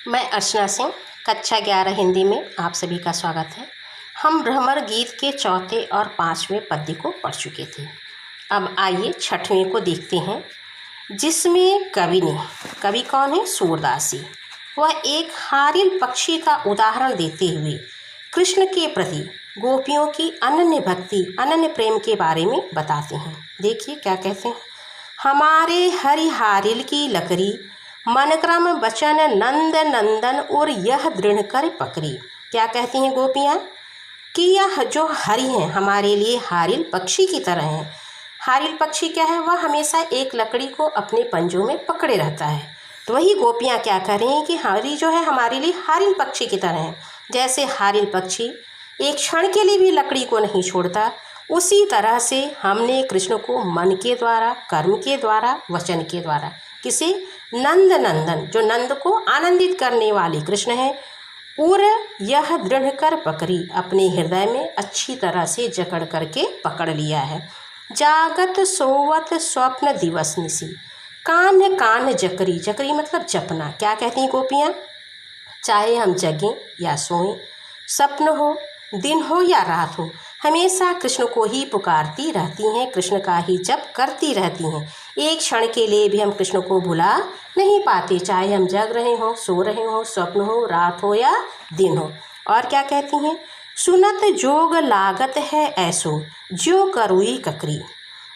मैं अर्चना सिंह, कक्षा 11 हिंदी में आप सभी का स्वागत है। हम भ्रमर गीत के चौथे और पाँचवें पद्य को पढ़ चुके थे। अब आइए छठवें को देखते हैं, जिसमें कवि कौन है? सूरदास जी। वह एक हारिल पक्षी का उदाहरण देते हुए कृष्ण के प्रति गोपियों की अनन्य भक्ति, अनन्य प्रेम के बारे में बताते हैं। देखिए क्या कहते हैं। हमारे हरि हारिल की लकड़ी, मन क्रम बचन नंद नंदन और यह दृढ़ कर पकड़ी। क्या कहती हैं गोपियाँ कि यह जो हरि हैं हमारे लिए हारिल पक्षी की तरह हैं। हारिल पक्षी क्या है? वह हमेशा एक लकड़ी को अपने पंजों में पकड़े रहता है। तो वही गोपियाँ क्या कर रही हैं कि हरि जो है हमारे लिए हारिल पक्षी की तरह है। जैसे हारिल पक्षी एक क्षण के लिए भी लकड़ी को नहीं छोड़ता, उसी तरह से हमने कृष्ण को मन के द्वारा, कर्म के द्वारा, वचन के द्वारा, किसे? नंद नंदन, जो नंद को आनंदित करने वाले कृष्ण है, और यह दृढ़ कर पकड़ी, अपने हृदय में अच्छी तरह से जकड़ करके पकड़ लिया है। जागत सोवत स्वप्न दिवस निसी, कान्ह कान्ह जकरी, जकरी मतलब जपना। क्या कहती हैं गोपियाँ? चाहे हम जगें या सोएं, सपन हो, दिन हो या रात हो, हमेशा कृष्ण को ही पुकारती रहती हैं, कृष्ण का ही जप करती रहती हैं। एक क्षण के लिए भी हम कृष्ण को भुला नहीं पाते, चाहे हम जग रहे हों, सो रहे हों, स्वप्न हो, रात हो या दिन हो। और क्या कहती हैं? सुनत जोग लागत है ऐसो, ज्यों करुई ककरी।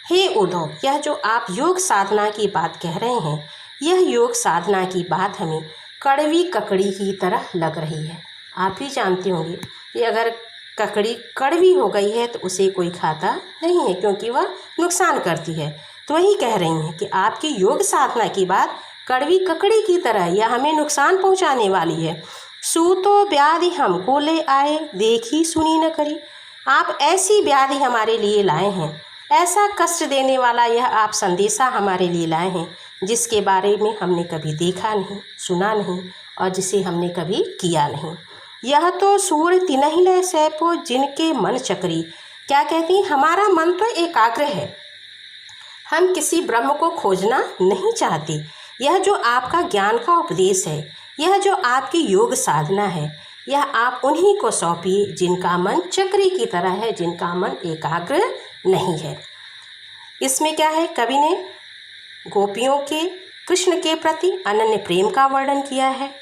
हे उद्धव, यह जो आप योग साधना की बात कह रहे हैं, यह योग साधना की बात हमें कड़वी ककड़ी की तरह लग रही है। आप ही जानते होंगे कि अगर ककड़ी कड़वी हो गई है तो उसे कोई खाता नहीं है, क्योंकि वह नुकसान करती है। तो वही कह रही हैं कि आपकी योग साधना की बात कड़वी ककड़ी की तरह या हमें नुकसान पहुंचाने वाली है। सूतो व्याधि हमको ले आए, देखी सुनी न करी। आप ऐसी व्याधि हमारे लिए लाए हैं, ऐसा कष्ट देने वाला यह आप संदेशा हमारे लिए लाए हैं, जिसके बारे में हमने कभी देखा नहीं, सुना नहीं, और जिसे हमने कभी किया नहीं। यह तो सूर तिनहि लय सैपो, जिनके मन चक्री। क्या कहती हैं? हमारा मन तो एकाग्र है, हम किसी ब्रह्म को खोजना नहीं चाहते। यह जो आपका ज्ञान का उपदेश है, यह जो आपकी योग साधना है, यह आप उन्हीं को सौंपिए जिनका मन चक्री की तरह है, जिनका मन एकाग्र नहीं है। इसमें क्या है? कवि ने गोपियों के कृष्ण के प्रति अनन्य प्रेम का वर्णन किया है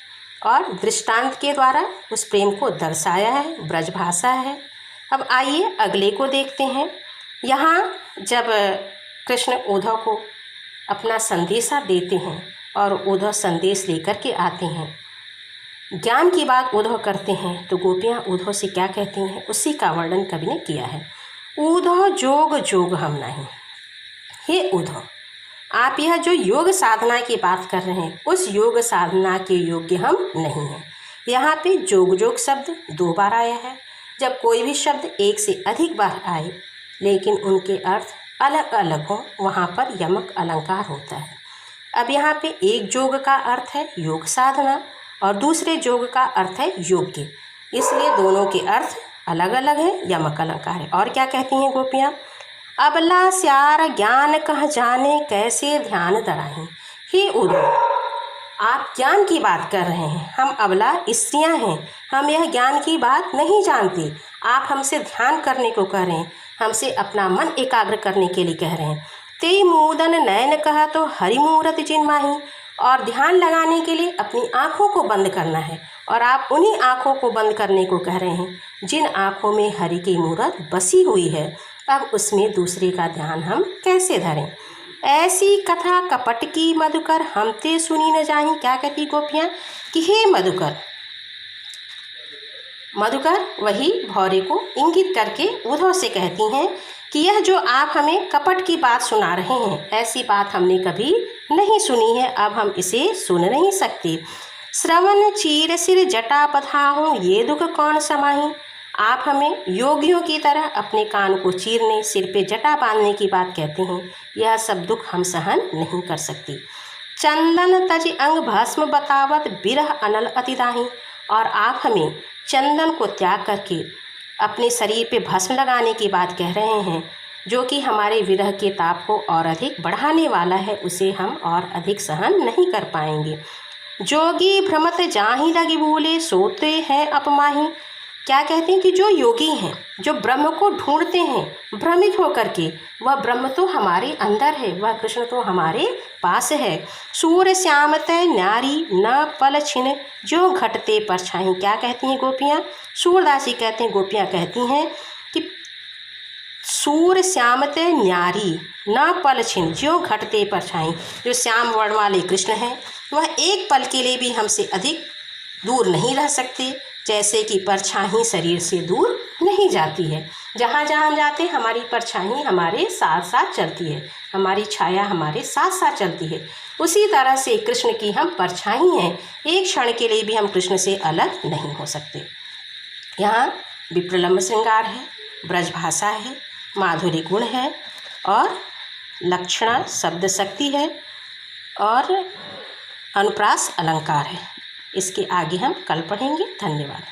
और दृष्टांत के द्वारा उस प्रेम को दर्शाया है, ब्रजभाषा है। अब आइए अगले को देखते हैं। यहाँ जब कृष्ण उद्धव को अपना संदेशा देते हैं और उद्धव संदेश लेकर के आते हैं, ज्ञान की बात उद्धव करते हैं, तो गोपियाँ उद्धव से क्या कहती हैं, उसी का वर्णन कवि ने किया है। उद्धव जोग जोग हम नहीं। हे उद्धव, आप यह जो योग साधना की बात कर रहे हैं, उस योग साधना के योग्य हम नहीं हैं। यहाँ पे जोग जोग शब्द 2 बार आया है। जब कोई भी शब्द एक से अधिक बार आए लेकिन उनके अर्थ अलग अलग हो, वहाँ पर यमक अलंकार होता है। अब यहाँ पे एक जोग का अर्थ है योग साधना और दूसरे जोग का अर्थ है योग्य, इसलिए दोनों के अर्थ अलग अलग हैं, यमक अलंकार है। और क्या कहती हैं गोपियाँ? अबला स्यार ज्ञान कह जाने, कैसे ध्यान धराएं। हे उद्धव, आप ज्ञान की बात कर रहे हैं, हम अबला स्त्रियां हैं, हम यह ज्ञान की बात नहीं जानते। आप हमसे ध्यान करने को कह रहे हैं, हमसे अपना मन एकाग्र करने के लिए कह रहे हैं। ते मूदन नयन कहा तो हरि मूरत जिनमाही, और ध्यान लगाने के लिए अपनी आँखों को बंद करना है, और आप उन्हीं आँखों को बंद करने को कह रहे हैं जिन आँखों में हरि की मूरत बसी हुई है। अब उसमें दूसरे का ध्यान हम कैसे धरें? ऐसी कथा कपट की मधुकर, हम ते सुनी न जाही। क्या कहती गोपियाँ कि हे मधुकर, मधुकर वही भौरे को इंगित करके उद्धव से कहती हैं कि यह जो आप हमें कपट की बात सुना रहे हैं, ऐसी बात हमने कभी नहीं सुनी है, अब हम इसे सुन नहीं सकते। श्रवण चीर सिर जटा बधाऊं, ये दुख कौन समाही। आप हमें योगियों की तरह अपने कान को चीरने, सिर पे जटा बांधने की बात कहते हैं, यह सब दुख हम सहन नहीं कर सकते। चंदन तज अंग भस्म बतावत, बिरह अनल अतिदाही। और आप हमें चंदन को त्याग करके अपने शरीर पे भस्म लगाने की बात कह रहे हैं, जो कि हमारे विरह के ताप को और अधिक बढ़ाने वाला है, उसे हम और अधिक सहन नहीं कर पाएंगे। जोगी भ्रमत जाहि लगी भूले, सोते हैं अपमाही। क्या कहते हैं कि जो योगी हैं, जो ब्रह्म को ढूंढते हैं भ्रमित होकर के, वह ब्रह्म तो हमारे अंदर है, वह कृष्ण तो हमारे पास है। सूर्य श्याम तय न्यारी न पल छिन, जो घटते परछाई। क्या कहती हैं गोपियाँ? सूरदासी कहते हैं, गोपियाँ कहती हैं कि सूर्य श्याम तय न्यारी न पल छिन, जो घटते परछाई। जो श्याम वर्ण वाले कृष्ण हैं वह एक पल के लिए भी हमसे अधिक दूर नहीं रह सकते, जैसे कि परछाई शरीर से दूर नहीं जाती है। जहाँ जहाँ हम जाते हैं हमारी परछाई हमारे साथ साथ चलती है, हमारी छाया हमारे साथ साथ चलती है। उसी तरह से कृष्ण की हम परछाई हैं, एक क्षण के लिए भी हम कृष्ण से अलग नहीं हो सकते। यहाँ विप्रलम्ब श्रृंगार है, ब्रजभाषा है, माधुरी गुण है और लक्षणा शब्द शक्ति है और अनुप्रास अलंकार है। इसके आगे हम कल पढ़ेंगे। धन्यवाद।